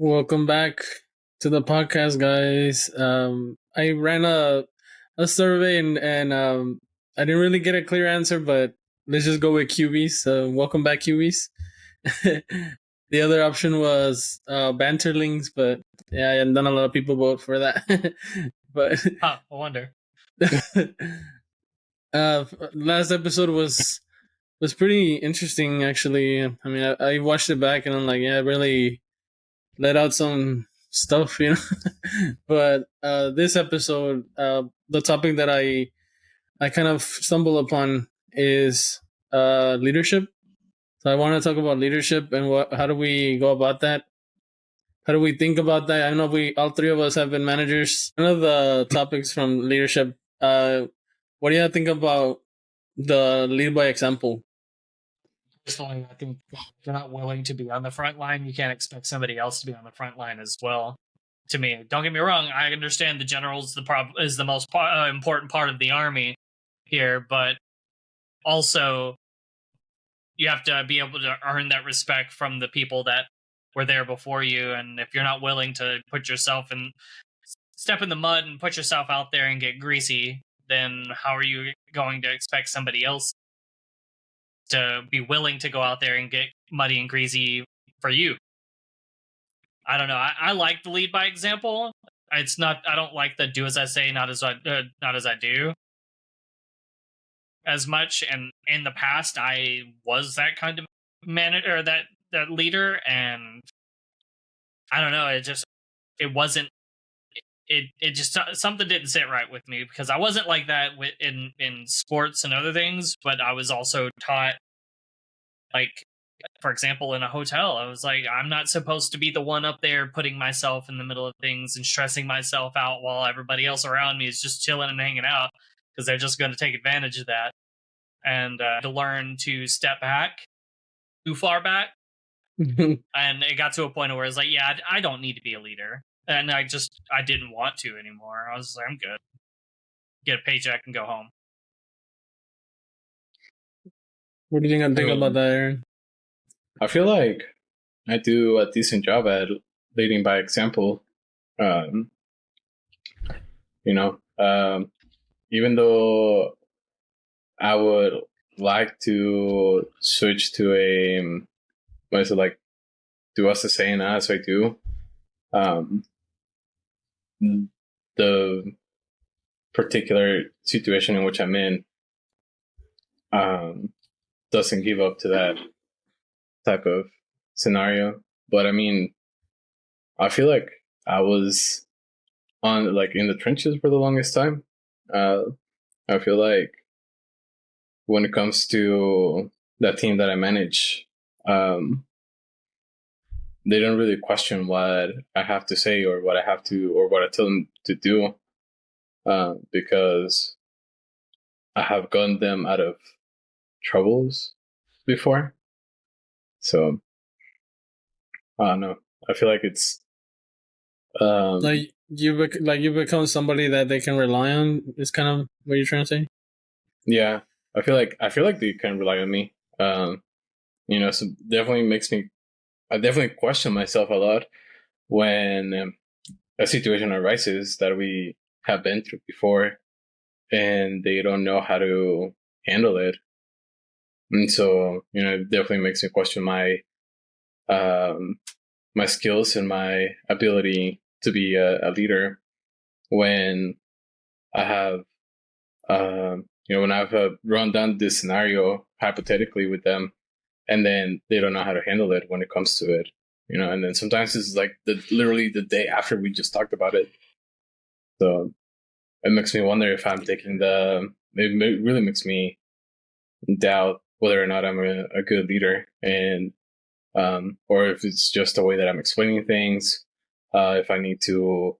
Welcome back to the podcast, guys. I ran a survey and I didn't really get a clear answer, but let's just go with QBs. So welcome back, QBs. The other option was banterlings, but yeah, and not a lot of people vote for that. But Huh, I wonder. last episode was pretty interesting, actually. I mean, I watched it back and I'm like, yeah, it really let out some stuff, but this episode, the topic that I kind of stumble upon is leadership. So I want to talk about leadership and how do we go about that? How do we think about that? I know we all three of us have been managers. One of the topics from leadership. What do you think about the lead by example? Personally, I think if you're not willing to be on the front line, you can't expect somebody else to be on the front line as well. To me, don't get me wrong. I understand the general's is the most important part of the army here, but also you have to be able to earn that respect from the people that were there before you. And if you're not willing to put yourself and step in the mud and put yourself out there and get greasy, then how are you going to expect somebody else to be willing to go out there and get muddy and greasy for you? I don't know. I like the lead by example. It's not. I don't like the do as I say, not as I do as much. And in the past, I was that kind of manager, that leader, and I don't know. It wasn't. It just something didn't sit right with me because I wasn't like that in sports and other things, but I was also taught, like, for example, in a hotel, I was like, I'm not supposed to be the one up there putting myself in the middle of things and stressing myself out while everybody else around me is just chilling and hanging out, because they're just going to take advantage of that. And to learn to step back, too far back. And it got to a point where it's like, yeah, I don't need to be a leader. And I didn't want to anymore. I was like, I'm good. Get a paycheck and go home. What do you think about that, Aaron? I feel like I do a decent job at leading by example. Um, you know, even though I would like to switch to what is it, like, do us the same as I do. The particular situation in which I'm in doesn't give up to that type of scenario. But I mean, I feel like I was in the trenches for the longest time. I feel like when it comes to that team that I manage, they don't really question what I have to say or what I tell them to do, because I have gotten them out of troubles before. So I don't know. I feel like it's you become somebody that they can rely on. Is kind of what you're trying to say. Yeah, I feel like they can rely on me. So definitely I definitely question myself a lot when a situation arises that we have been through before, and they don't know how to handle it. And so, it definitely makes me question my skills and my ability to be a leader when I have, when I've run down this scenario hypothetically with them, and then they don't know how to handle it when it comes to it, and then sometimes it's like literally the day after we just talked about it. So it makes me wonder if I'm taking it really makes me doubt whether or not I'm a good leader, and or if it's just the way that I'm explaining things, if I need to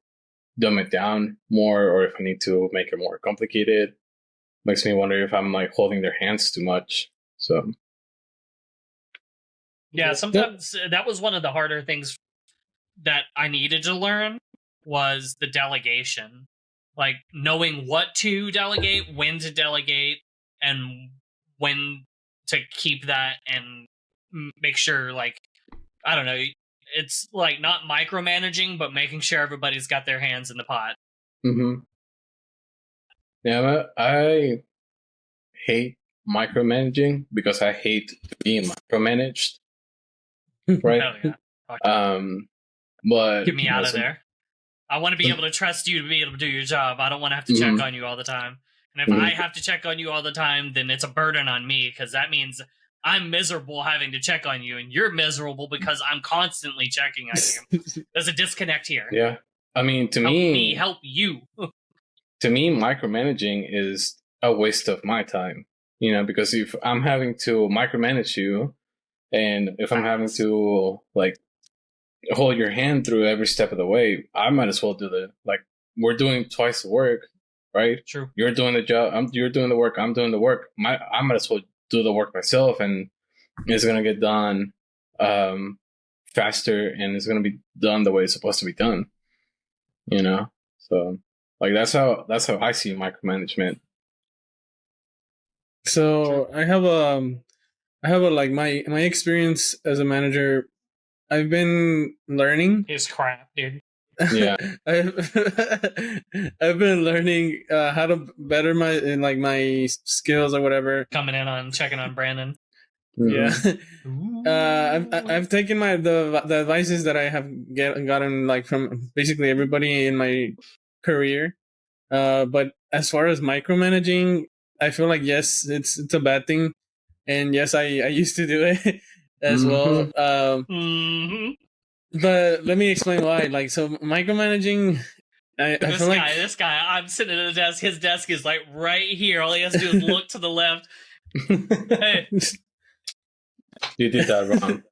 dumb it down more, or if I need to make it more complicated. Makes me wonder if I'm like holding their hands too much. So yeah, sometimes that was one of the harder things that I needed to learn, was the delegation. Like knowing what to delegate, when to delegate, and when to keep that and make sure, like, I don't know, it's like not micromanaging, but making sure everybody's got their hands in the pot. Mm-hmm. Yeah, I hate micromanaging because I hate being micromanaged. Right. Hell yeah. Fuck yeah. But Get me out of there. I want to be able to trust you to be able to do your job. I don't want to have to check on you all the time. And if I have to check on you all the time, then it's a burden on me, because that means I'm miserable having to check on you, and you're miserable because I'm constantly checking on you. There's a disconnect here. Yeah. I mean, to Help me, help you. to me, micromanaging is a waste of my time, you know, because if I'm having to micromanage you, and if I'm having to like hold your hand through every step of the way, I might as well do we're doing twice the work, right? True. You're doing the job, you're doing the work, I'm doing the work. I might as well do the work myself, and it's gonna get done faster, and it's gonna be done the way it's supposed to be done. You know? So like that's how I see micromanagement. So I have a like my experience as a manager. I've been learning. It's crap, dude. Yeah. I've been learning how to better my skills or whatever. Coming in on checking on Brandon. Mm-hmm. Yeah. I've taken the advices that I have gotten like from basically everybody in my career. But as far as micromanaging, I feel like yes, it's a bad thing, and yes, I used to do it as well. But let me explain why. Like, so micromanaging, I this feel guy, this guy, I'm sitting at the desk. His desk is like right here. All he has to do is look to the left. Hey. You did that wrong.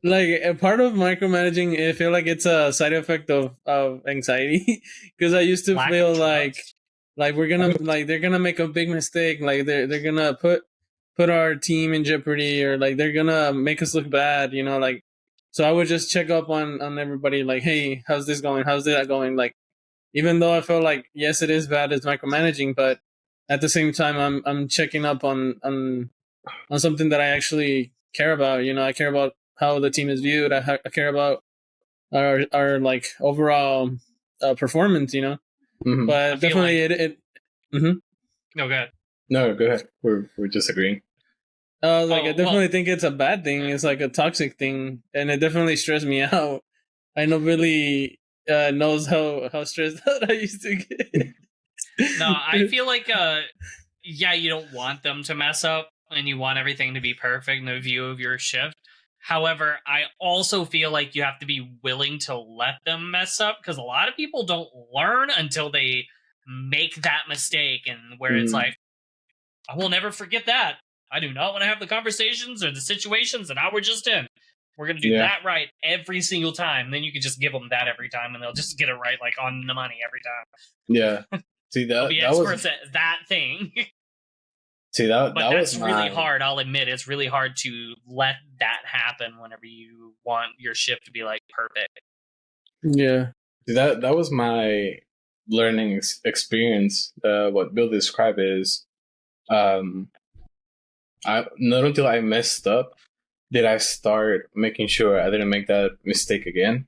Like, a part of micromanaging, I feel like it's a side effect of anxiety, because I used to feel like we're gonna like they're gonna make a big mistake, like they're gonna put our team in jeopardy, or like they're gonna make us look bad, you know, like. So I would just check up on everybody, like, hey, how's this going? How's that going? Like, even though I feel like yes, it is bad, it's micromanaging, but at the same time, I'm checking up on something that I actually care about. You know, I care about how the team is viewed. I care about our like overall performance. You know, but definitely it. No, go ahead. No, go ahead. We're just agreeing. I definitely think it's a bad thing. It's like a toxic thing, and it definitely stressed me out. I know Billy knows how stressed out I used to get. No, I feel like yeah, you don't want them to mess up, and you want everything to be perfect in the view of your shift. However, I also feel like you have to be willing to let them mess up, because a lot of people don't learn until they make that mistake, and where it's like, I will never forget that. I do not want to have the conversations or the situations that I were just in. We're going to do that right every single time. Then you can just give them that every time, and they'll just get it right, like on the money every time. Yeah. See, that experts at that thing. See, that's really hard. I'll admit, it's really hard to let that happen whenever you want your shift to be like perfect. Yeah. See, that was my learning experience. What Bill described is, not until I messed up did I start making sure I didn't make that mistake again,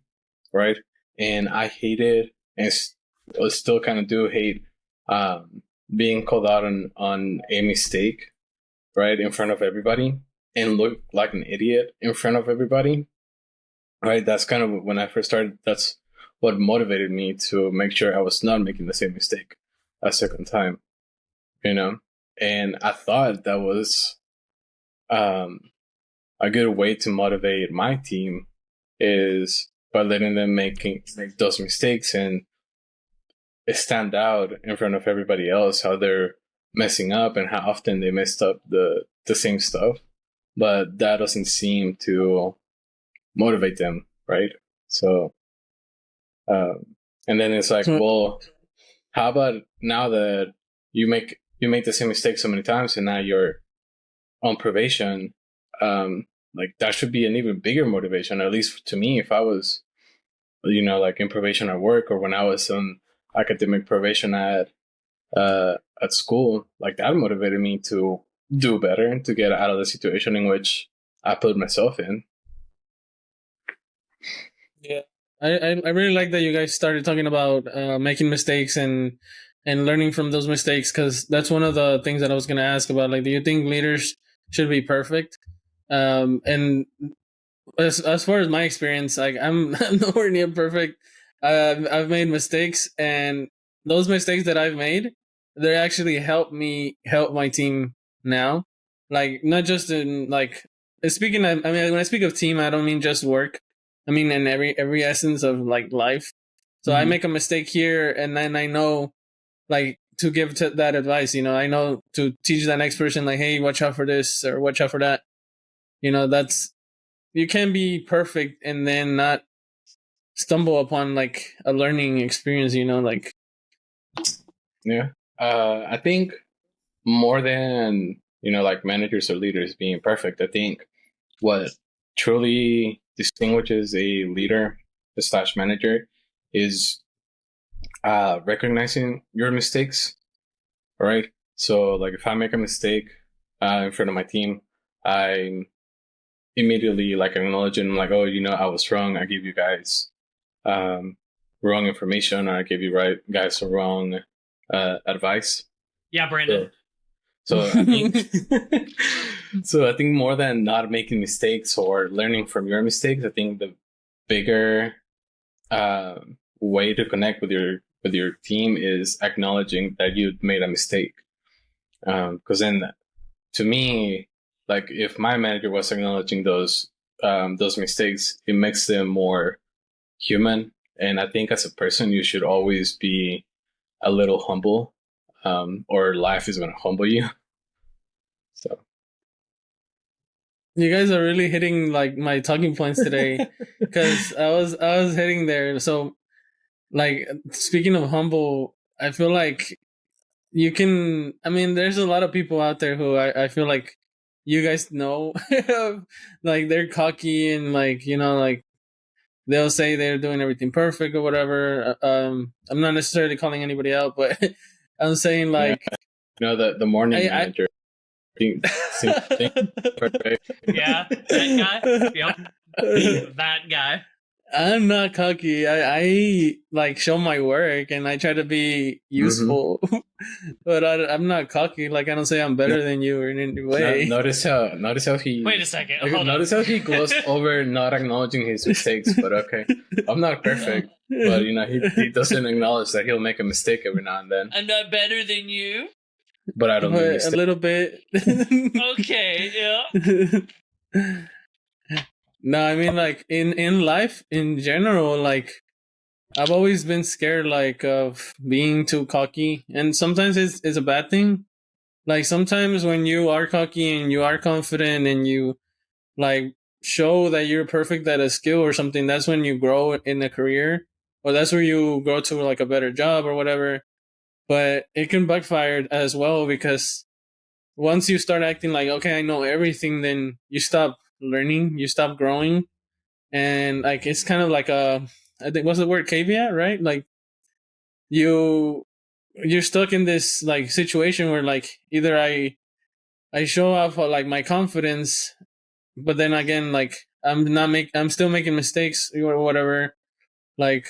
right? And I hated, and still kind of do hate, being called out on a mistake, right, in front of everybody, and look like an idiot in front of everybody, right? That's kind of when I first started. That's what motivated me to make sure I was not making the same mistake a second time, you know? And I thought that was a good way to motivate my team, is by letting them make those mistakes and stand out in front of everybody else, how they're messing up and how often they messed up the same stuff. But that doesn't seem to motivate them, right? So, and then it's like, well, how about now that you make the same mistake so many times, and now you're on probation, like that should be an even bigger motivation, at least to me. If I was, you know, like in probation at work, or when I was on academic probation at school, like that motivated me to do better, to get out of the situation in which I put myself in. Yeah, I really like that you guys started talking about making mistakes and learning from those mistakes, because that's one of the things that I was going to ask about. Like, do you think leaders should be perfect? And as far as my experience, like I'm nowhere near perfect. I've made mistakes, and those mistakes that I've made, they actually help me help my team now. Like, not just in like speaking. I mean, when I speak of team, I don't mean just work. I mean in every essence of like life. So I Mhm. make a mistake here, and then I know like to give that advice. I know to teach that next person like, hey, watch out for this or watch out for that. That's you can be perfect and then not stumble upon like a learning experience, like Yeah. I think more than, like managers or leaders being perfect, I think what truly distinguishes a leader slash manager is recognizing your mistakes, right? So, like, if I make a mistake in front of my team, I immediately like acknowledge it. I'm like, oh, I was wrong. I give you guys wrong information, or I give you guys the wrong advice. Yeah, Brandon. So I think so I think more than not making mistakes or learning from your mistakes, I think the bigger way to connect with your team is acknowledging that you made a mistake. Because then, to me, like if my manager was acknowledging those mistakes, it makes them more human. And I think as a person, you should always be a little humble, or life is going to humble you. So. you guys are really hitting like my talking points today, because I was hitting there. So like, speaking of humble, I feel like you can, I mean, there's a lot of people out there who I feel like you guys know like they're cocky and like, like they'll say they're doing everything perfect or whatever. I'm not necessarily calling anybody out, but I'm saying Yeah. like, The morning I manager seems perfect. Yeah, that guy. Yep, that guy. I'm not cocky. I like show my work and I try to be useful, but I'm not cocky. Like, I don't say I'm better than you in any way. Notice how he. Wait a second. Hold notice on. how he glossed over not acknowledging his mistakes. But okay, I'm not perfect. But he doesn't acknowledge that he'll make a mistake every now and then. I'm not better than you. But I don't do But a mistakes. little bit. Okay, yeah. No, I mean, like in life in general, like I've always been scared like of being too cocky, and sometimes it's a bad thing. Like, sometimes when you are cocky and you are confident and you like show that you're perfect at a skill or something, that's when you grow in a career, or that's where you go to like a better job or whatever. But it can backfire as well, because once you start acting like, okay, I know everything, then you stop learning, you stop growing. And like, it's kind of like I think, what's the word, caveat, right? Like, you're stuck in this like situation where like either I show off like my confidence, but then again, like I'm still making mistakes or whatever. Like,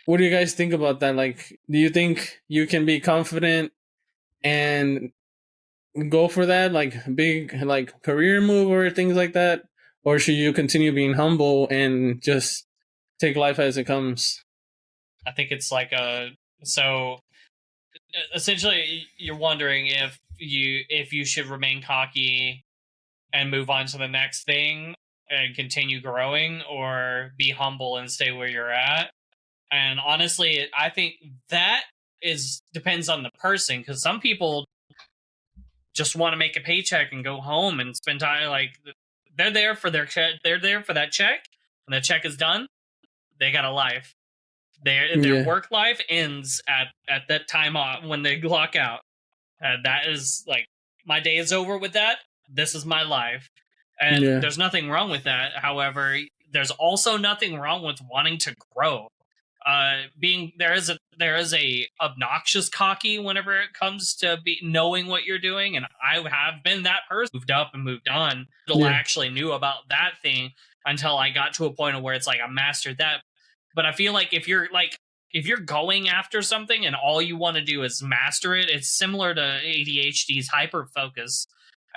what do you guys think about that? Like, do you think you can be confident and go for that like big like career move or things like that, or should you continue being humble and just take life as it comes? I think it's like so essentially you're wondering if you should remain cocky and move on to the next thing and continue growing, or be humble and stay where you're at. And honestly, I think that is depends on the person, because some people just want to make a paycheck and go home and spend time. Like, they're there for their check. They're there for that check. When that check is done, they got a life. Their work life ends at that time off when they clock out. That is like, my day is over with that. This is my life, and there's nothing wrong with that. However, there's also nothing wrong with wanting to grow. Being there is a obnoxious cocky whenever it comes to be knowing what you're doing, and I have been that person, moved up and moved on. I actually knew about that thing. until I got to a point of where it's like I mastered that. But I feel like if you're going after something and all you want to do is master it, it's similar to ADHD's hyper focus.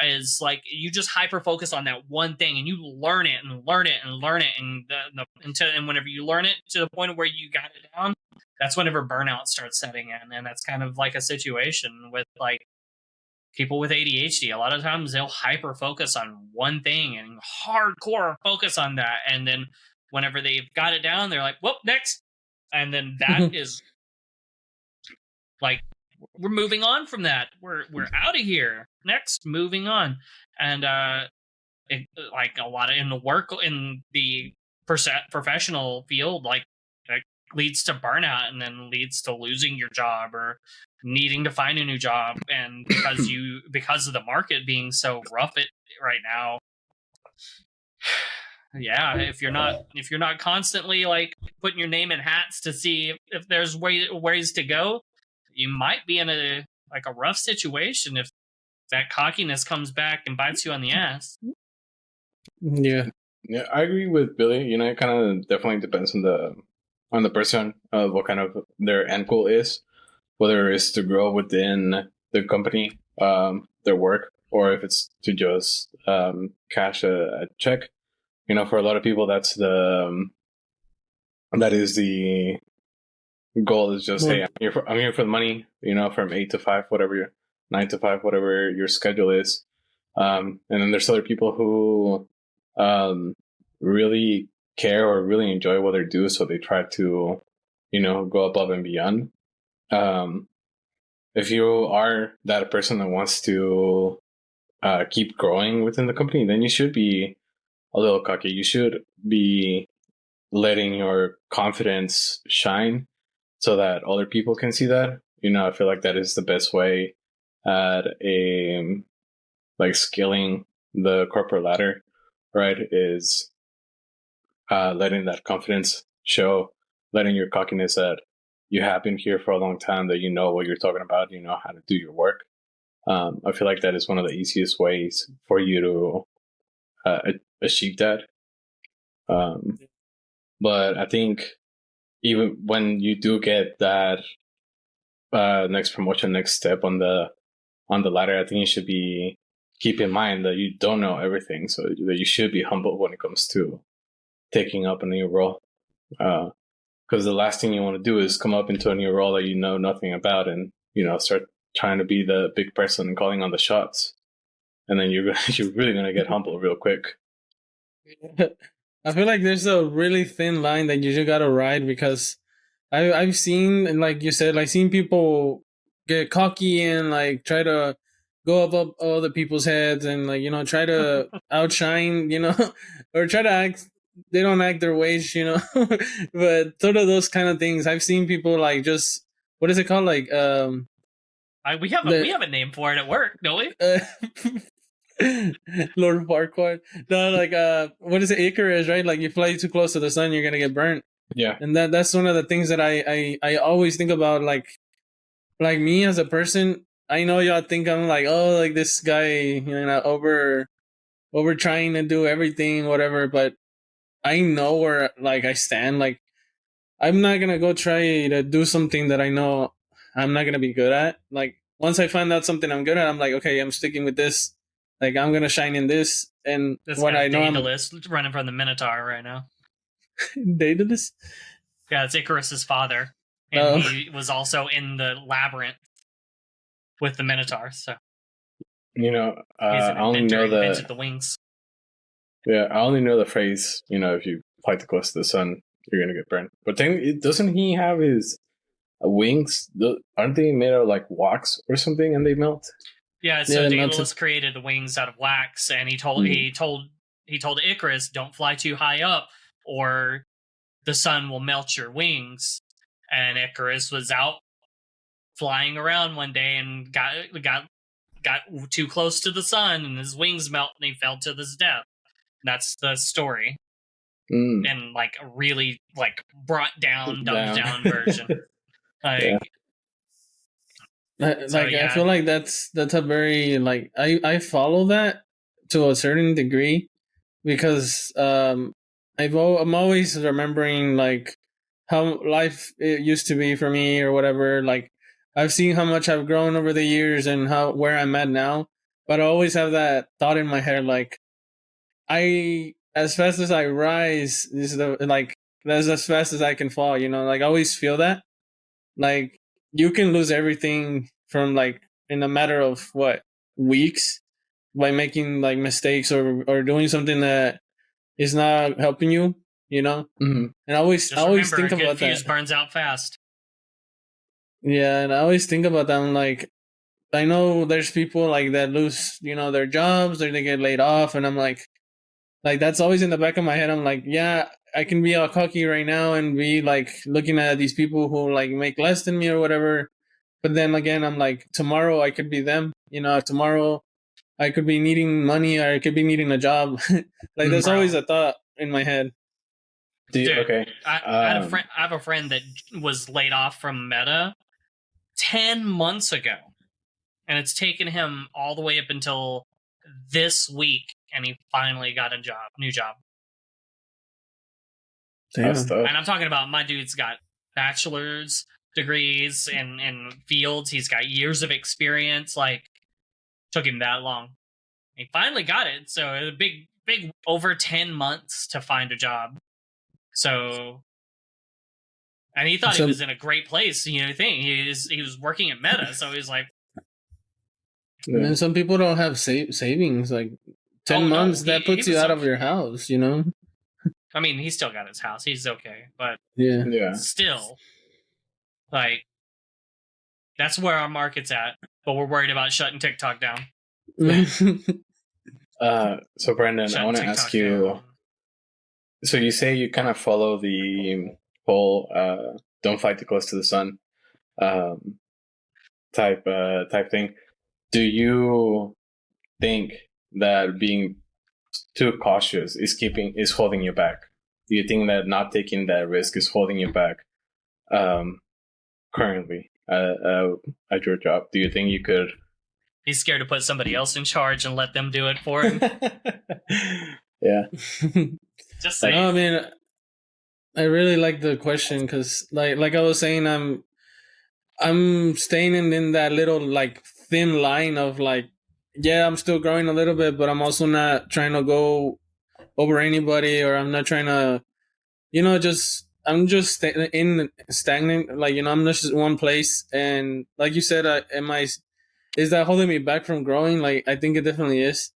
Is like you just hyper focus on that one thing and you learn it and learn it and learn it and whenever you learn it to the point where you got it down, that's whenever burnout starts setting in. And that's kind of like a situation with like people with ADHD. A lot of times they'll hyper focus on one thing and hardcore focus on that, and then whenever they've got it down, they're like, "Whoop, next," and then that is like, we're moving on from that. We're out of here. Next, moving on. And like a lot of in the professional field, like that leads to burnout and then leads to losing your job or needing to find a new job. And because of the market being so rough right now, yeah, if you're not constantly like putting your name in hats to see if there's ways to go, you might be in a rough situation if that cockiness comes back and bites you on the ass. Yeah, I agree with Billy. You know, it kind of definitely depends on the person of what kind of their end goal is, whether it's to grow within the company, their work, or if it's to just cash a check. You know, for a lot of people, that is the goal. Is just, hey, I'm here for the money. You know, from 8 to 5, 9 to 5, whatever your schedule is. And then there's other people who really care or really enjoy what they do, so they try to, you know, go above and beyond. If you are that person that wants to keep growing within the company, then you should be a little cocky. You should be letting your confidence shine so that other people can see that. You know, I feel like that is the best way at scaling the corporate ladder, right? Is letting that confidence show, letting your cockiness that you have been here for a long time, that you know what you're talking about, you know how to do your work. I feel like that is one of the easiest ways for you to achieve that. But I think even when you do get that next promotion, next step on the ladder, I think you should keep in mind that you don't know everything, so that you should be humble when it comes to taking up a new role. Because the last thing you want to do is come up into a new role that you know nothing about, and you know start trying to be the big person and calling on the shots, and then you're really gonna get humble real quick. I feel like there's a really thin line that you just gotta ride, because I've seen, and like you said, like seen people get cocky and like try to go above other people's heads and like, you know, try to outshine, you know, or try to act, they don't act their ways, you know. But sort of those kind of things. I've seen people like just, what is it called? Like we have a name for it at work, don't we? Lord Farquaad. No, like what is it? Icarus, right? Like you fly too close to the sun, you're gonna get burnt. Yeah. And that's one of the things that I always think about, like me as a person. I know y'all think I'm like, oh, like this guy, you know, over trying to do everything, whatever, but I know where like I stand. Like I'm not gonna go try to do something that I know I'm not gonna be good at. Like once I find out something I'm good at, I'm like, okay, I'm sticking with this. Like I'm gonna shine in this, and this what I know, Daedalus running from the Minotaur right now. Daedalus? Yeah, it's Icarus's father, and he was also in the labyrinth with the Minotaur. So, you know, he's an I only inventor, know invented the wings. Yeah, I only know the phrase. You know, if you fly too close to the sun, you're gonna get burned. But then, doesn't he have his wings? Aren't they made out of like wax or something, and they melt? Yeah, so Daedalus created the wings out of wax, and he told Icarus, "Don't fly too high up, or the sun will melt your wings." And Icarus was out flying around one day and got too close to the sun, and his wings melt, and he fell to his death. That's the story, and like a really like brought down, dumbed down version. Like. Yeah. I feel like that's a very like I follow that to a certain degree, because I'm always remembering like how life it used to be for me or whatever. Like I've seen how much I've grown over the years and how where I'm at now. But I always have that thought in my head, like I as fast as I rise, this is that's as fast as I can fall. You know, like I always feel that. Like you can lose everything from like in a matter of what weeks by making like mistakes or doing something that is not helping you. You know, Hmm. and I Just always remember, think a good about fuse that. burns out fast. Yeah, and I always think about that. I'm like, I know there's people like that lose, you know, their jobs or they get laid off, and I'm like that's always in the back of my head. I'm like, yeah, I can be all cocky right now and be like looking at these people who like make less than me or whatever. But then again, I'm like, tomorrow I could be them. You know, tomorrow I could be needing money or I could be needing a job. Like there's always Bro, a thought in my head. dude, Okay. I had a friend. I have a friend that was laid off from Meta 10 months ago, and it's taken him all the way up until this week, and he finally got a new job. That's Damn. tough. And I'm talking about my dude's got bachelor's degrees in fields. He's got years of experience. Like, took him that long. He finally got it. So it was a big over 10 months to find a job. So, and he thought he So, was in a great place. You know, he was working at Meta. So he's like, and Yeah. then some people don't have savings. Like 10 oh no, months, that he puts you was out of okay. your house, you know? I mean, he still got his house. He's okay, but Yeah. Yeah. still, like, that's where our market's at. But we're worried about shutting TikTok down. So Brandon, I Shutting want to TikTok ask you. down. So you say you kind of follow the whole "don't fight too close to the sun" um, type thing. Do you think that being too cautious is holding you back? Do you think that not taking that risk is holding you back currently at your job? Do you think you could? He's scared to put somebody else in charge and let them do it for him. Yeah. Just saying. No, I mean, I really like the question because, like I was saying, I'm staying in that little like thin line of like, yeah, I'm still growing a little bit, but I'm also not trying to go over anybody, or I'm not trying to, you know, I'm just in stagnant. Like, you know, I'm just in one place, and like you said, is that holding me back from growing? Like, I think it definitely is.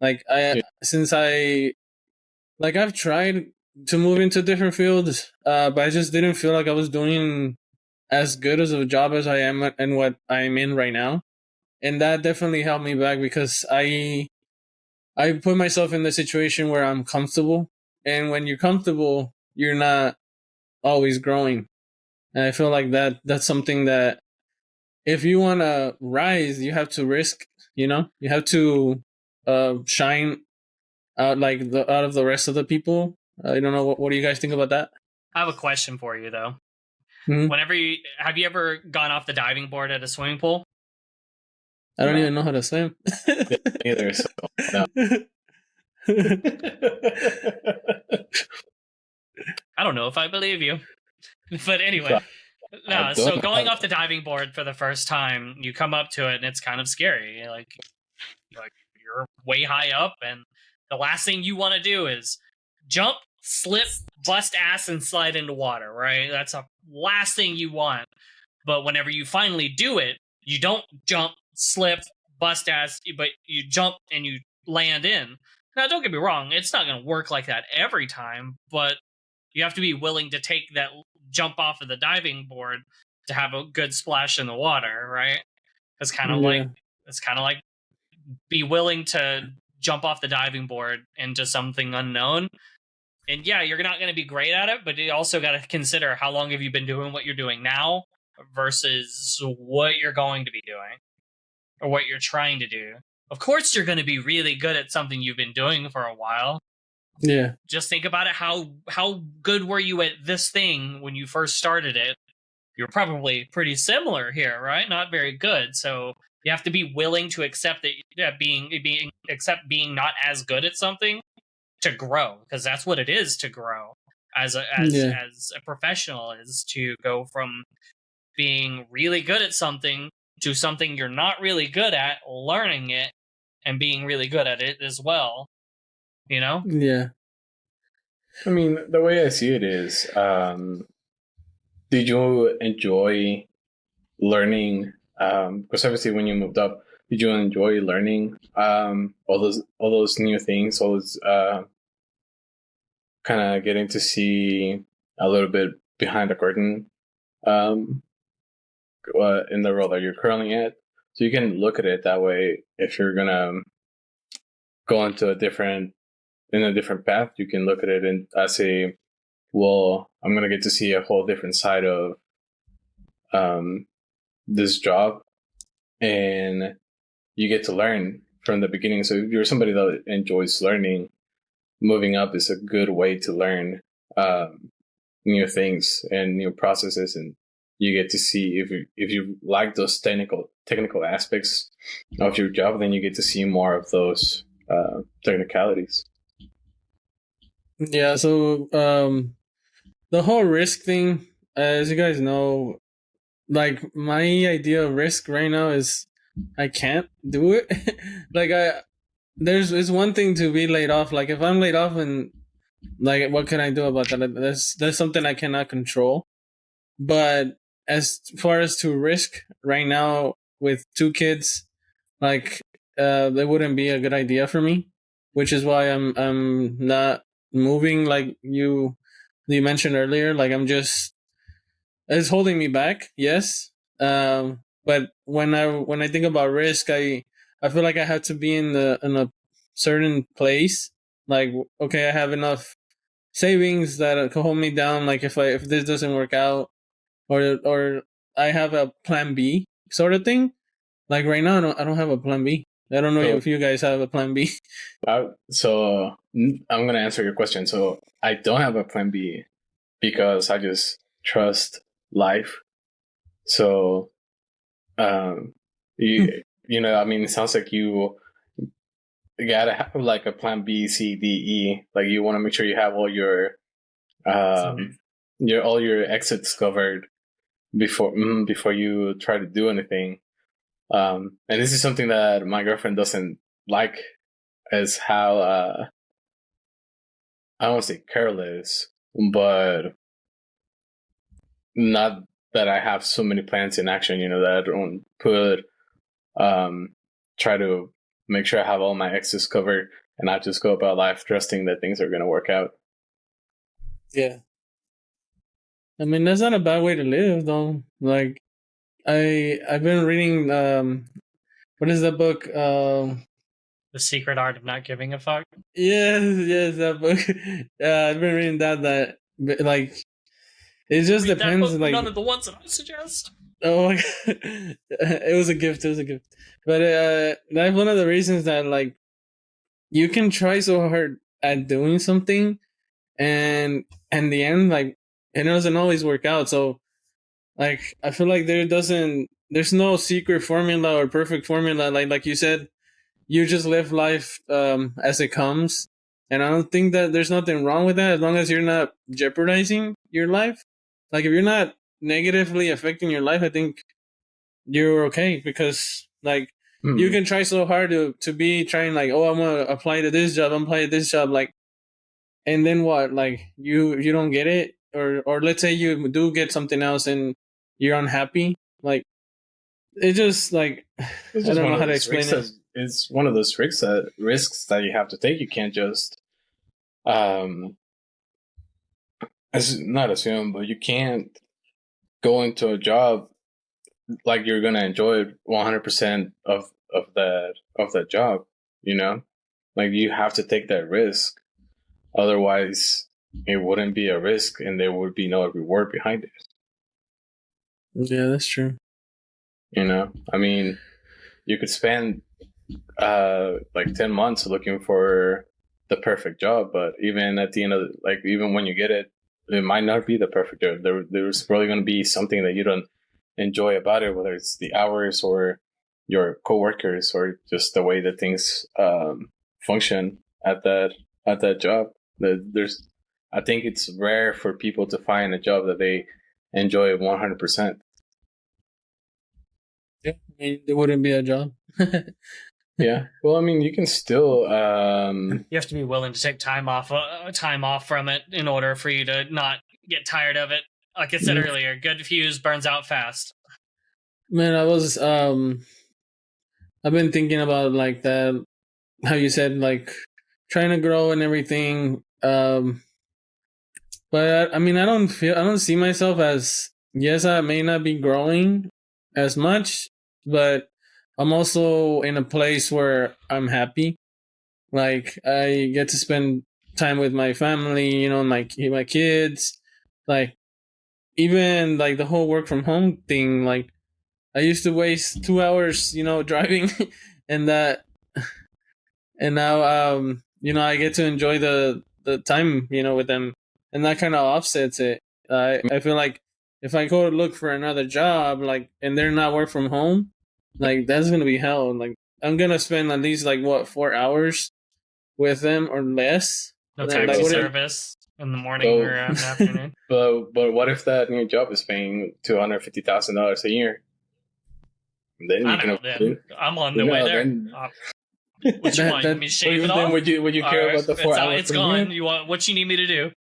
Like, Yeah. since I've tried to move into different fields, but I just didn't feel like I was doing as good as a job as I am and what I'm in right now. And that definitely held me back because I put myself in the situation where I'm comfortable. And when you're comfortable, you're not always growing. And I feel like that's something that if you want to rise, you have to risk, you know? You have to shine out like out of the rest of the people. I don't know what do you guys think about that? I have a question for you though. Mhm. Have you ever gone off the diving board at a swimming pool? I don't No. even know how to swim. Either. So no. I don't know if I believe you. But anyway. I No, don't so know. going off the diving board for the first time, you come up to it and it's kind of scary. Like you're way high up, and the last thing you want to do is jump, slip, bust ass, and slide into water, right? That's the last thing you want. But whenever you finally do it, you don't jump, slip, bust ass, but you jump and you land in. Now, don't get me wrong, it's not going to work like that every time, but you have to be willing to take that jump off of the diving board to have a good splash in the water, right? It's kind of Yeah. like be willing to jump off the diving board into something unknown. And yeah, you're not going to be great at it, but you also got to consider how long have you been doing what you're doing now versus what you're going to be doing or what you're trying to do. Of course, you're going to be really good at something you've been doing for a while. Yeah. Just think about it. How good were you at this thing when you first started it? You're probably pretty similar here, right? Not very good. So you have to be willing to accept that being not as good at something to grow, because that's what it is, to grow as a professional, is to go from being really good at something to something you're not really good at, learning it and being really good at it as well. You know? Yeah. I mean, the way I see it is, did you enjoy learning? Because obviously, when you moved up, did you enjoy learning all those new things, all those kind of getting to see a little bit behind the curtain um, in the role that you're currently at? So you can look at it that way. If you're gonna go into a different path, you can look at it and say, well, I'm gonna get to see a whole different side of this job, and you get to learn from the beginning. So if you're somebody that enjoys learning, moving up is a good way to learn new things and new processes, and you get to see if you like those technical aspects of your job, then you get to see more of those technicalities. Yeah, so the whole risk thing, as you guys know, like my idea of risk right now is I can't do it. Like it's one thing to be laid off. Like if I'm laid off, and like what can I do about that? That's something I cannot control. But as far as to risk right now with 2 kids, like that wouldn't be a good idea for me, which is why I'm not moving like you mentioned earlier. Like it's holding me back, yes. But when I think about risk, I feel like I have to be in a certain place. Like, okay, I have enough savings that can hold me down. Like if this doesn't work out, or I have a plan B sort of thing. Like right now, I don't have a plan B. I don't know if you guys have a plan B. So I'm gonna answer your question. So I don't have a plan B because I just trust life. So, you know, I mean, it sounds like you gotta have like a plan B, C, D, E. Like you want to make sure you have all your exits covered before you try to do anything. And this is something that my girlfriend doesn't like, is how I don't want to say careless, but not that I have so many plans in action, you know, that I don't try to make sure I have all my exes covered and not just go about life trusting that things are going to work out. Yeah. I mean, that's not a bad way to live, though. Like, I've been reading, what is that book? The Secret Art of Not Giving a Fuck. Yes, that book. Yeah, I've been reading that, like, it just depends. Like none of the ones that I suggest. Oh my god, it was a gift. But that's one of the reasons that like you can try so hard at doing something, and in the end, like it doesn't always work out. So, like I feel like there's no secret formula or perfect formula. Like you said, you just live life as it comes, and I don't think that there's nothing wrong with that as long as you're not jeopardizing your life. Like if you're not negatively affecting your life, I think you're okay, because like you can try so hard to be trying like, oh, I'm gonna apply to this job, I'm applying to this job, like, and then what? Like you don't get it, or let's say you do get something else and you're unhappy. Like it just like I don't know how to explain it. It's one of those risks that you have to take. You can't just not assume, but you can't go into a job like you're gonna enjoy 100% of that job. You know, like you have to take that risk. Otherwise, it wouldn't be a risk, and there would be no reward behind it. Yeah, that's true. You know, I mean, you could spend like 10 months looking for the perfect job, but even at the end of even when you get it, it might not be the perfect job. There's probably going to be something that you don't enjoy about it, whether it's the hours or your coworkers or just the way that things function at that at that job. I think it's rare for people to find a job that they enjoy 100%. Yeah, I mean, there wouldn't be a job. Yeah. Well, I mean, you can still. You have to be willing to take time off from it in order for you to not get tired of it. Like I said earlier, good fuse burns out fast. Man, I've been thinking about like that, how you said, like trying to grow and everything. But I mean, I don't see myself as, yes, I may not be growing as much, but I'm also in a place where I'm happy. Like I get to spend time with my family, you know, my kids, like even like the whole work from home thing. Like I used to waste 2 hours, you know, driving, and and now you know, I get to enjoy the time, you know, with them, and that kind of offsets it. I feel like if I go to look for another job, like, and they're not work from home, like that's gonna be hell. Like I'm gonna spend at least like what 4 hours with them or less. No And then, taxi like, service in the morning or afternoon. But what if that new job is paying $250,000 a year? Then you I can know. Then I'm on the way there. What you want? You want me to shave it off? Would you care about the 4 hours? It's gone. You want what you need me to do?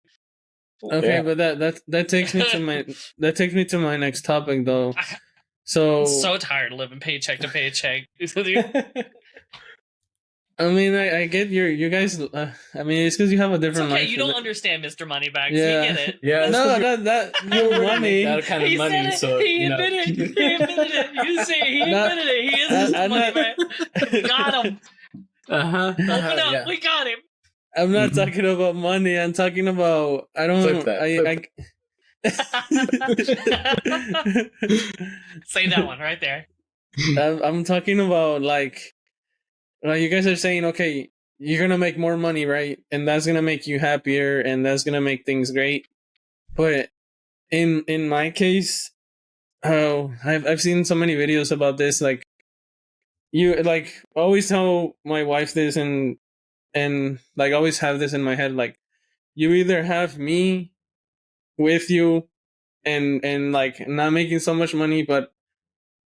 Okay, Yeah. but that takes me to my next topic though. So I'm so tired of living paycheck to paycheck. I mean, I get you guys. I mean, it's because you have a It's different okay, life. you don't understand, Mr. Moneybags. Yeah. You get it. Yeah. No, that your money. That kind of He money, said it. so He you know. admitted it. He admitted it. You say he Not- admitted it. He is I'm money not- man. Got him. Open up. Yeah. We got him. I'm not talking about money. I'm talking about I don't. Flip that, Say that one right there. I'm talking about like you guys are saying, okay, you're gonna make more money, right? And that's gonna make you happier, and that's gonna make things great. But in my case, oh, I've seen so many videos about this. Like you like always tell my wife this, and like always have this in my head. Like you either have me with you, and like not making so much money, but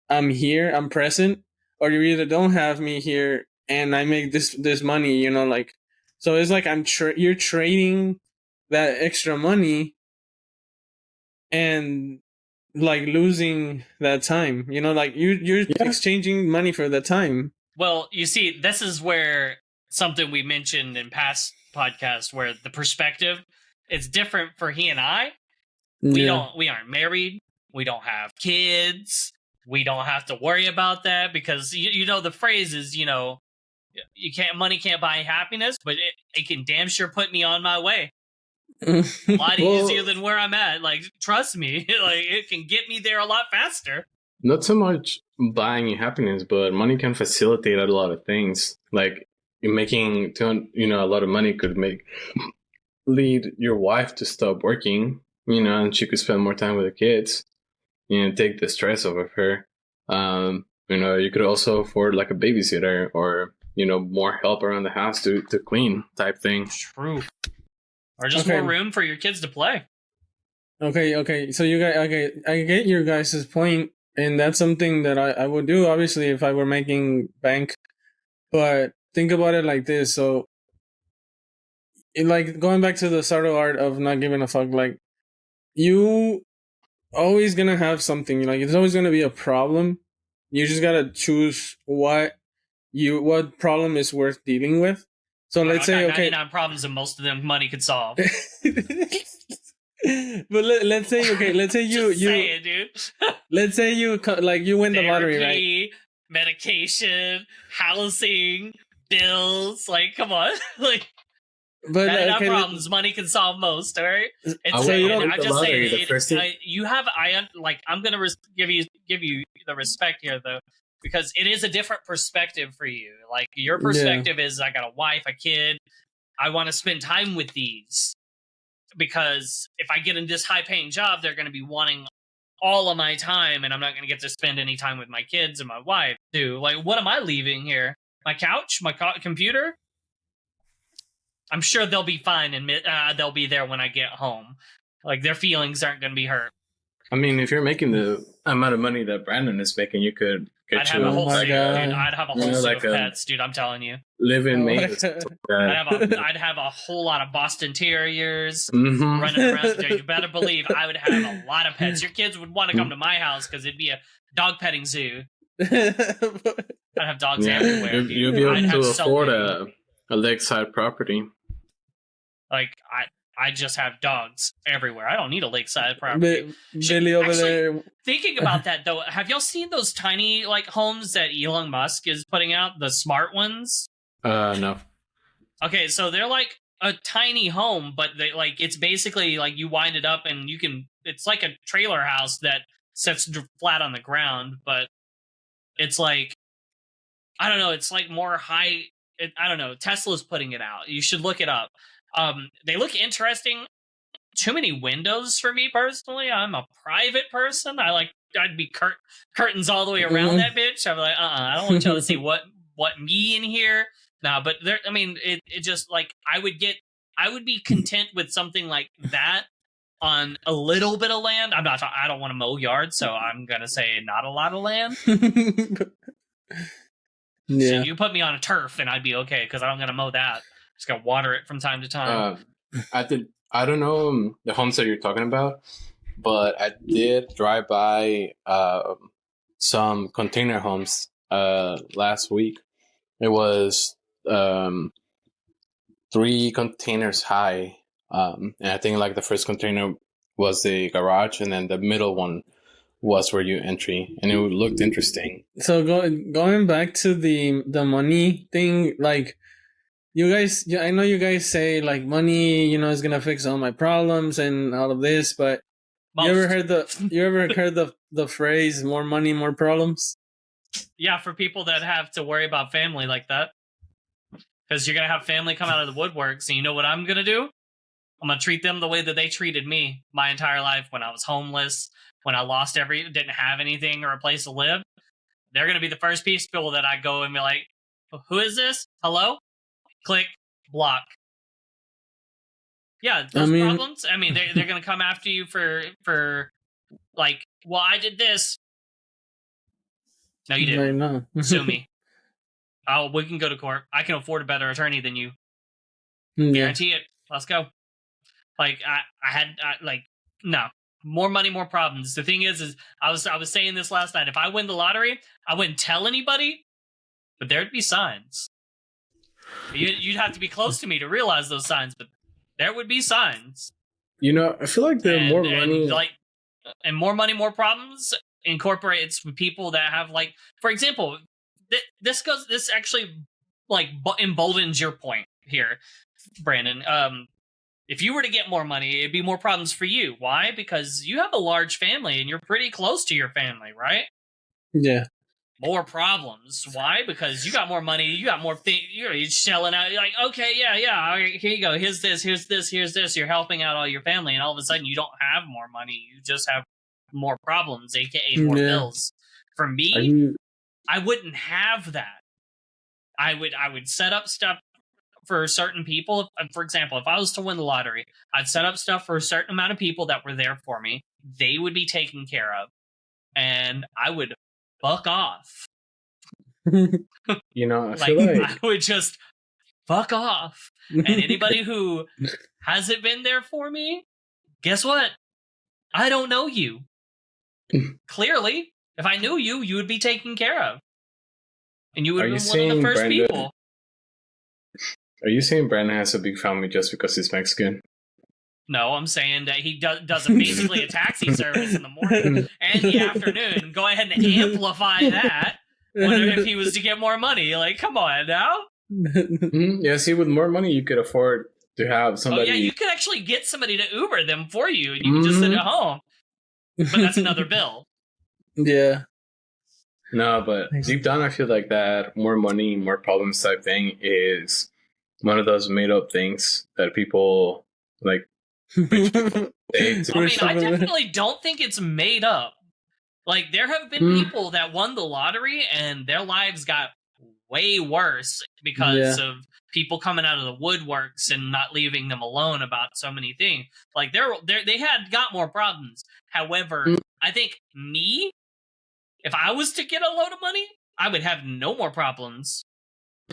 I'm here, I'm present, or you either don't have me here and I make this money, you know, like so it's like you're trading that extra money and like losing that time, you know, like you're exchanging money for the time. Well, you see, this is where something we mentioned in past podcasts, where the perspective is different for he and I. We aren't married. We don't have kids. We don't have to worry about that because you know the phrase is, you know, money can't buy happiness, but it can damn sure put me on my way. A lot easier than where I'm at. Like, trust me, like it can get me there a lot faster. Not so much buying you happiness, but money can facilitate a lot of things. Like making, you know, a lot of money could lead your wife to stop working, you know, and she could spend more time with the kids, you know, take the stress off of her. You know, you could also afford like a babysitter or, you know, more help around the house to clean type thing. True. Or just more room for your kids to play. Okay. So you guys, okay, I get your guys' point, and that's something that I would do, obviously, if I were making bank. But think about it like this. So, like, going back to the subtle art of not giving a fuck, like, you always gonna have something, like, there's always gonna be a problem. You just gotta choose what problem is worth dealing with. So let's say, okay, 99 problems and most of them money could solve. But let's say, okay, let's say you say it, dude. Let's say you win the lottery, right? Medication, housing, bills. Like, come on, like. But 99 problems money can solve most. All right. I'm gonna give you the respect here though, because it is a different perspective for you. Like your perspective is, I got a wife, a kid. I want to spend time with these. Because if I get in this high-paying job, they're going to be wanting all of my time, and I'm not going to get to spend any time with my kids and my wife, too. Like, what am I leaving here? My couch? My computer? I'm sure they'll be fine and they'll be there when I get home. Like, their feelings aren't going to be hurt. I mean, if you're making the amount of money that Brandon is making, you could I'd get have you a whole my suit, God. dude. I'd have a You whole know, suit like of a- pets, dude. I'm telling you. live-in Oh, maid. like- or something like that. I'd have a whole lot of Boston Terriers Mhm. running around. Dude, you better believe I would have a lot of pets. Your kids would want to come to my house because it'd be a dog petting zoo. I'd have dogs Yeah, everywhere. you'll, dude. you'll be I'd able have to so afford many. a lakeside property. Like, I just have dogs everywhere. I don't need a lakeside property. Billy over Actually- there. Thinking about that though, have y'all seen those tiny like homes that Elon Musk is putting out? The smart ones. No. Okay, so they're like a tiny home, but they like it's basically like you wind it up and you can. It's like a trailer house that sits flat on the ground, but it's like I don't know. It's like more high. I don't know. Tesla's putting it out. You should look it up. They look interesting. Too many windows for me personally. I'm a private person. I'd be curtains all the way around that bitch. I'm like, I don't want y'all to see what me in here. No, but there. I mean, it just like I would be content with something like that on a little bit of land. I don't want to mow yards, so I'm gonna say not a lot of land. Yeah. So you put me on a turf, and I'd be okay because I'm gonna mow that. Just gotta water it from time to time. I don't know the homes that you're talking about, but I did drive by some container homes last week. It was 3 containers high, and I think like the first container was the garage, and then the middle one was where you entry, and it looked interesting. So going back to the money thing, like you guys, I know you guys say like money, is gonna fix all my problems and all of this, but you ever heard the phrase "more money, more problems"? Yeah, for people that have to worry about family like that, because you're gonna have family come out of the woodwork. So you know what I'm gonna do? I'm gonna treat them the way that they treated me my entire life when I was homeless, when I lost didn't have anything or a place to live. They're gonna be the first people that I go and be like, "Who is this? Hello?" Click, block. Yeah, those problems. I mean, they're gonna come after you for like, well, I did this. No, you didn't. No. Sue me. Oh, we can go to court. I can afford a better attorney than you. Yeah. Guarantee it. Let's go. Like no. More money, more problems. The thing is I was saying this last night. If I win the lottery, I wouldn't tell anybody, but there'd be signs. You'd have to be close to me to realize those signs, but there would be signs. I feel like the more money, and more money, more problems incorporates people that have like, for example, this actually like emboldens your point here, Brandon. If you were to get more money, it'd be more problems for you. Why? Because you have a large family and you're pretty close to your family, right? Yeah. More problems. Why? Because you got more money, you got more things, you're shelling out. You're like, okay, yeah, all right, here you go. Here's this. You're helping out all your family, and all of a sudden you don't have more money. You just have more problems, aka more bills. For me, I wouldn't have that. I would set up stuff for certain people. For example, if I was to win the lottery, I'd set up stuff for a certain amount of people that were there for me. They would be taken care of, and I would fuck off. I feel like I would just fuck off. And anybody who hasn't been there for me, guess what? I don't know you. Clearly, if I knew you, you would be taken care of. And you would have been one of the first people. Are you saying Brandon has a big family just because he's Mexican? No, I'm saying that he does basically a taxi service in the morning and the afternoon. Go ahead and amplify that. Wonder if he was to get more money. Like, come on now. Yeah, see, with more money, you could afford to have somebody. Oh, yeah, you could actually get somebody to Uber them for you, and you can just sit at home. But that's another bill. Yeah. No, but deep down, I feel like that more money, more problems type thing is one of those made up things that people like. Rich people say to I mean, I definitely don't think it's made up. Like, there have been people that won the lottery and their lives got way worse because of people coming out of the woodworks and not leaving them alone about so many things. Like they had got more problems. However, I think if I was to get a load of money, I would have no more problems.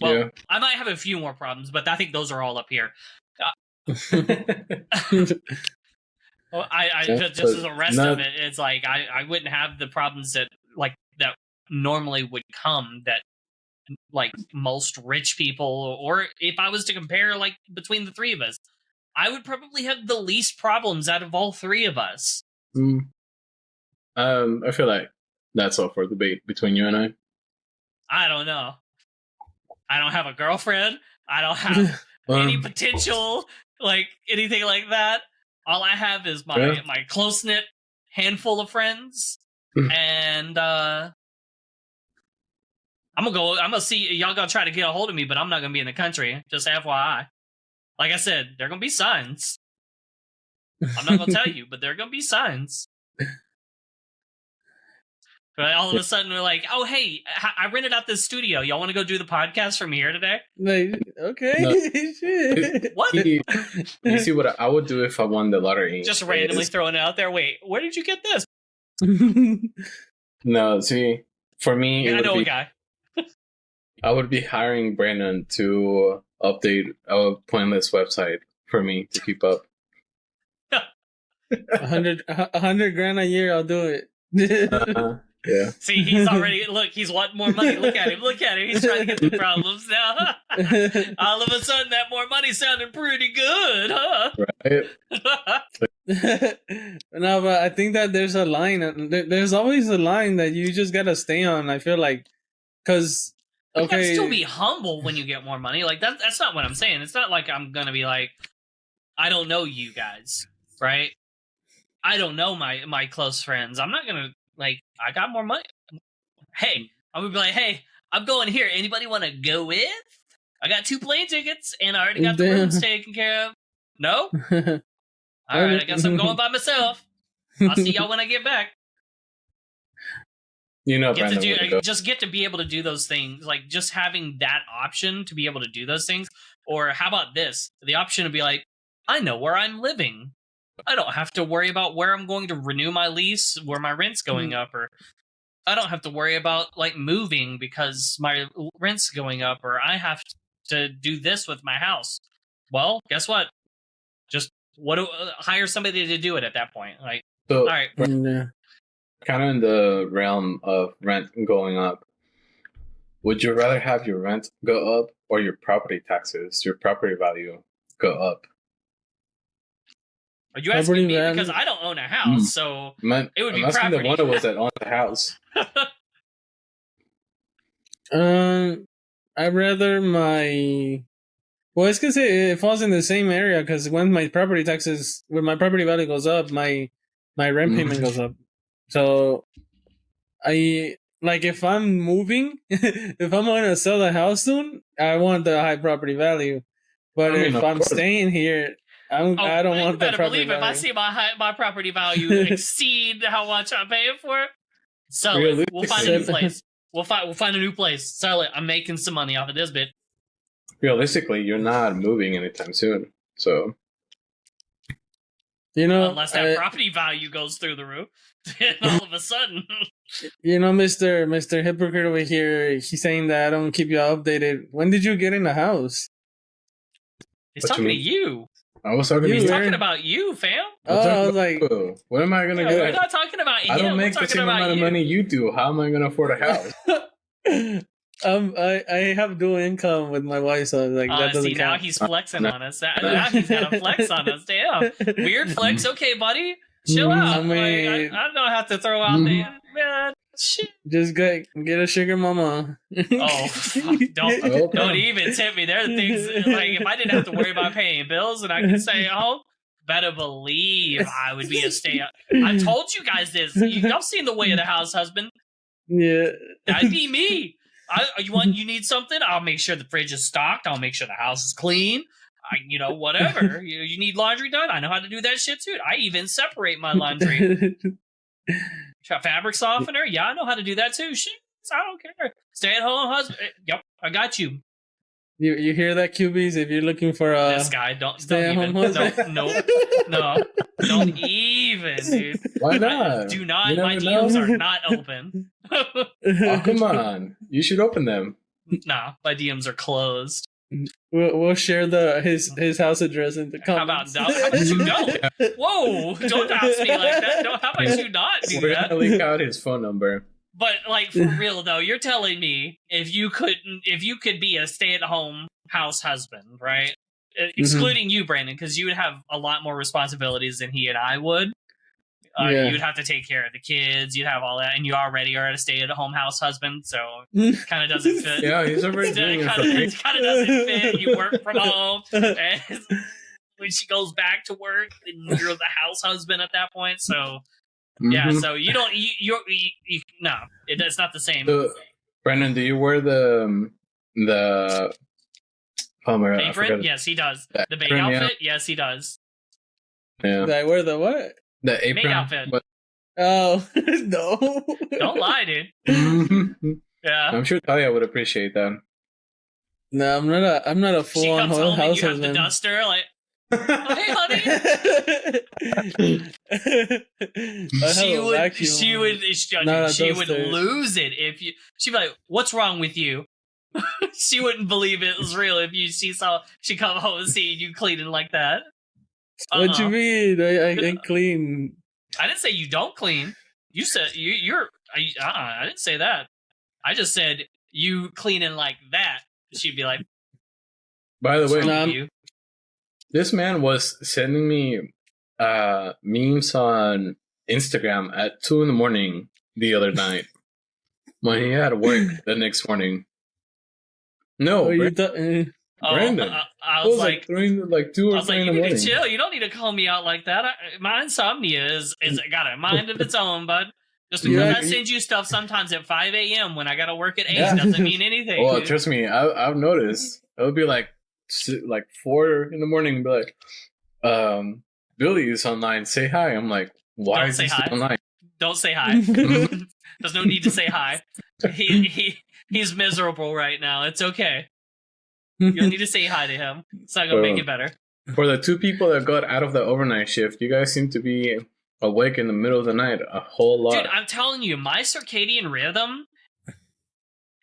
Well, I might have a few more problems, but I think those are all up here. Just as the rest of it, it's like I wouldn't have the problems that normally would come that like most rich people, or if I was to compare like between the three of us, I would probably have the least problems out of all three of us. I feel like that's all for debate between you and I. I don't know. I don't have a girlfriend. I don't have any potential, like anything like that. All I have is my close-knit handful of friends. And I'm gonna see, y'all gonna try to get a hold of me, but I'm not gonna be in the country. Just FYI. Like I said, there are gonna be signs. I'm not gonna tell you, but there are gonna be signs. But all of a sudden, we're like, "Oh, hey, I rented out this studio. Y'all want to go do the podcast from here today?" Like, okay, no. shit. What? You see what I would do if I won the lottery? Just randomly throwing it out there. Wait, where did you get this? No, see, for me, I know a guy. I would be hiring Brandon to update a Pointless website for me to keep up. 100 grand a year, I'll do it. Yeah. See, he's wanting more money. Look at him. He's trying to get the problems now. All of a sudden, that more money sounded pretty good, huh? Right. No, but I think that there's a line. There's always a line that you just gotta stay on. I feel like, because you can still be humble when you get more money. Like that's not what I'm saying. It's not like I'm gonna be like, I don't know you guys, right? I don't know my close friends. I'm not gonna like, I got more money. Hey, I'm gonna be like, hey, I'm going here. Anybody want to go with? I got 2 plane tickets and I already got the rooms taken care of. No? All right, I guess I'm going by myself. I'll see y'all when I get back. You know, just get to be able to do those things. Like, just having that option to be able to do those things. Or how about this? The option to be like, I know where I'm living. I don't have to worry about where I'm going to renew my lease, where my rent's going up, or I don't have to worry about like moving because my rent's going up, or I have to do this with my house. Well, guess what? Just hire somebody to do it at that point. Like, so, all right. Kind of in the realm of rent going up, would you rather have your rent go up or your property taxes, your property value go up? Are you asking me? Because I don't own a house, so it would be property. The one that was that owned the house. I'd rather it's because it falls in the same area, because when my property value goes up, my rent payment goes up. So if I'm moving, if I'm going to sell the house soon, I want the high property value. But if I'm staying here, I don't want that property value. If I see my property value exceed how much I'm paying for it, sell it. We'll find a new place. We'll find a new place. Sell it. I'm making some money off of this bit. Realistically, you're not moving anytime soon, so unless that property value goes through the roof, then all of a sudden, Mr. Hypocrite over here, he's saying that I don't keep you updated. When did you get in the house? He's talking to you. I was talking to you. He's talking about you, fam. I was like, what am I gonna get? We're not talking about him. I don't make the same amount of money you do. How am I gonna afford a house? I have dual income with my wife, so that doesn't count. Now he's flexing on us. Now he's got a flex on us. Damn, weird flex. Okay, buddy, chill out. I mean, I don't have to throw out the man. Shit. Just get a sugar mama. Don't even tempt me. There are things like, if I didn't have to worry about paying bills and I could stay home, better believe I would be a stay. I told you guys this. Y'all seen The Way of the House Husband? Yeah, that'd be me. You need something? I'll make sure the fridge is stocked. I'll make sure the house is clean. Whatever. You need laundry done? I know how to do that shit too. I even separate my laundry. Fabric softener? Yeah, I know how to do that too. Shit, I don't care. Stay at home husband. Yep, I got you. You hear that, QBs? If you're looking for This guy, don't stay-at-home even. husband. No, don't even, dude. Why not? Do You not. never My know. DMs are not open. Oh, come on. You should open them. Nah, my DMs are closed. We'll share his house address in the How about comments. no? How about you don't? Whoa! Don't ask me like that. No, how about you not do We're that? gonna leak out his phone number. But like for real though, you're telling me if you could be a stay-at-home house husband, right? Excluding you, Brandon, because you would have a lot more responsibilities than he and I would. Yeah. You'd have to take care of the kids. You'd have all that, and you already are a stay-at-home house husband, so kind of doesn't fit. Yeah, he's already doing it for free. It kind of doesn't fit. You work from home, and when she goes back to work, then you're the house husband at that point. So yeah, Mhm. so you don't. No, it's not the same. So, Brandon, do you wear the oh my god, I Apron? forgot. Yes, he does. The The maid apron, yeah. outfit? Yes, he does. Yeah, Did I wear the what? the apron. Maid outfit. But- Oh no! Don't lie, dude. Mhm. Yeah. I'm sure Talia would appreciate that. No, I'm not a She full on comes home and house you have the husband. duster, like, oh, hey, honey. She would Not a she would duster. lose it if you. She'd be like, "What's wrong with you?" She wouldn't believe it was real if she saw she come home and see you cleaning like that. What you Uh-uh. mean? I clean. I didn't say you don't clean. You said you're. I didn't say that. I just said you cleaning like that. She'd be like, By the way, "What's wrong No, with you?" this man was sending me memes on Instagram at 2 a.m. the other night when he had work the next morning. No, Oh, you Brandon. thought? Oh, Brandon. I It was was like, 2 I or was 3 like, in you the need to morning. chill. You don't need to call me out like that. My insomnia is got a mind of its own, bud. Just because Yeah. I send you stuff sometimes at 5 a.m. when I got to work at 8 Yeah. doesn't mean anything. Well, dude. trust me, I've noticed. It would be like 4 in the morning and be like, Billy is online. Say hi. I'm like, why Don't is say he hi. online? Don't say hi. There's no need to say hi. He's miserable right now. It's okay. You don't need to say hi to him. It's not gonna make it better. For the 2 people that got out of the overnight shift, you guys seem to be awake in the middle of the night a whole lot. Dude, I'm telling you, my circadian rhythm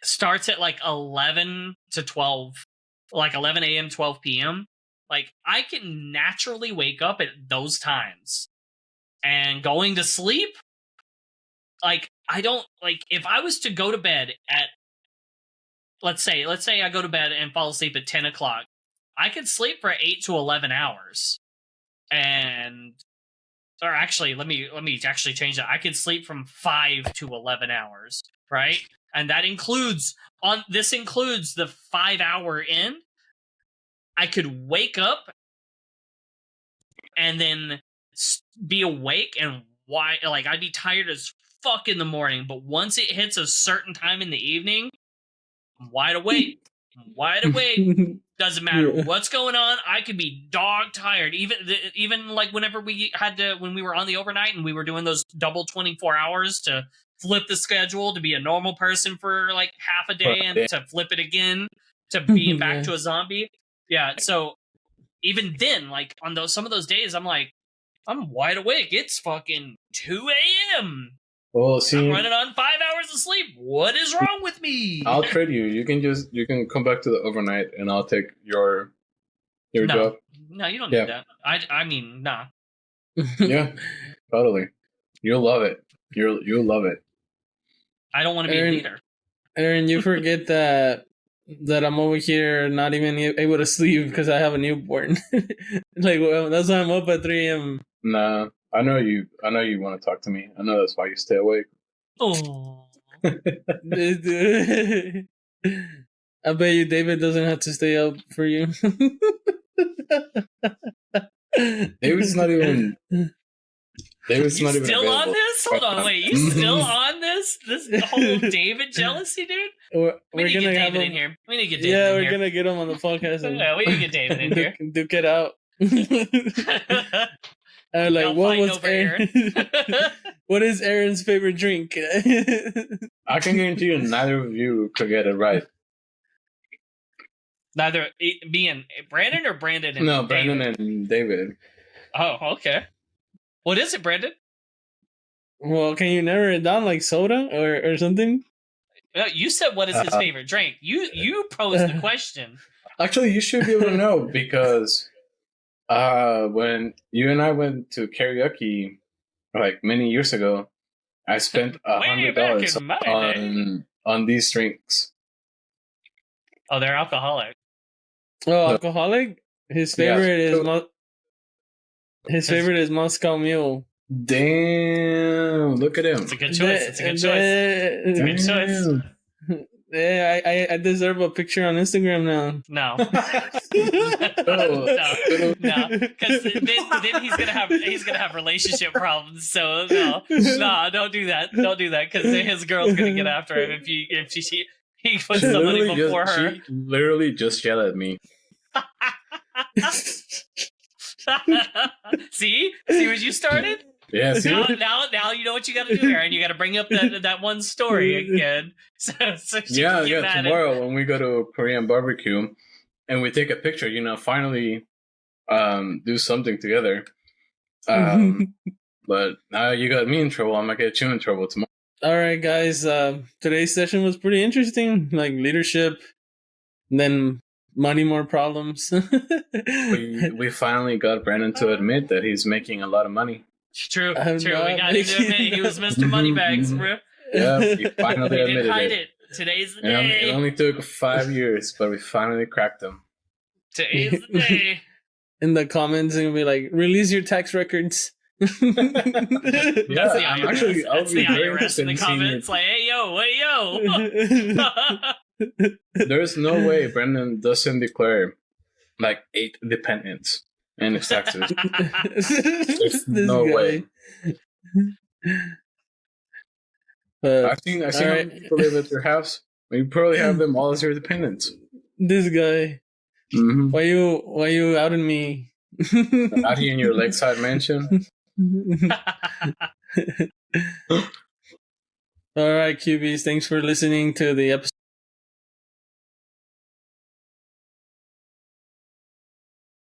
starts at like 11 to 12, like 11 a.m., 12 p.m. Like, I can naturally wake up at those times. And going to sleep, like, I don't, like, if I was to go to bed at, let's say I go to bed and fall asleep at 10 o'clock, I could sleep for 8 to 11 hours. Or actually, let me actually change that. I could sleep from 5 to 11 hours, right? And that includes the 5 hour in. I could wake up and then be awake and I'd be tired as fuck in the morning, but once it hits a certain time in the evening, I'm wide awake. Doesn't matter Yeah. what's going on. I could be dog tired. Even like whenever when we were on the overnight and we were doing those double 24 hours to flip the schedule to be a normal person for like half a day and to flip it again to being back Yeah. to a zombie. Yeah. So even then, like on some of those days, I'm like, I'm wide awake. It's fucking 2 a.m. Well, I'm see, running on 5 hours of sleep. What is wrong with me? I'll trade you. You can come back to the overnight, and I'll take your No. job. No, you don't Yeah. need that. I mean, nah. Yeah, totally. You'll love it. You'll love it. I don't want to be a Aaron- leader. Aaron, you forget that I'm over here not even able to sleep because I have a newborn. Like, well, that's why I'm up at 3 a.m. Nah, I know you want to talk to me. I know that's why you stay awake. Oh. I bet you David doesn't have to stay up for you. David's not even. David's You not even still on available. this? Hold on, wait. You still on this? This whole David jealousy, dude? We're We need to gonna get have David him. in here. We need to get David Yeah, in we're here. gonna get him on the podcast and Yeah, we need to get David in here. duke it out. Y'all Like, what fighting was over Aaron? What is Aaron's favorite drink? I can guarantee you, neither of you could get it right. Neither me and Brandon or Brandon and No, David? Brandon and David. Oh, okay. What is it, Brandon? Well, can you narrow it down like soda or something? No, you said what is his favorite drink. You posed the question. Actually, you should be able to know because when you and I went to karaoke like many years ago, I spent Way back $100 in my day. on these drinks. Oh, they're alcoholic. Oh, alcoholic. His favorite is Moscow Mule. Damn! Look at him. It's a good choice. It's a good choice. It's a good choice. Yeah, I deserve a picture on Instagram now. No, Oh. no, because then he's gonna have relationship problems. So no, don't do that. Don't do that because his girl's gonna get after him if he puts somebody before her. She literally just yelled at me. See what you started? Yeah, see? Now you know what you got to do, Aaron. You got to bring up that one story again. So she can get mad tomorrow when we go to a Korean barbecue and we take a picture, finally do something together. But now you got me in trouble. I'm going to get you in trouble tomorrow. All right, guys. Today's session was pretty interesting, like leadership, then money more problems. we finally got Brandon to admit that he's making a lot of money. True. We got him to admit he was Mr. Moneybags, bro. Yeah, he finally admitted didn't hide it. Today's the day. It only took 5 years, but we finally cracked him. Today's the day. In the comments, and be like, "Release your tax records." That's the IRS. Actually, That's the IRS in the comments. Like, hey yo. There's no way Brandon doesn't declare like 8 dependents in his taxes. There's no way. I've seen right. People live at your house. You probably have them all as your dependents. This guy. Mm-hmm. Why you outing me? Out here in your lakeside mansion. All right, QBs. Thanks for listening to the episode.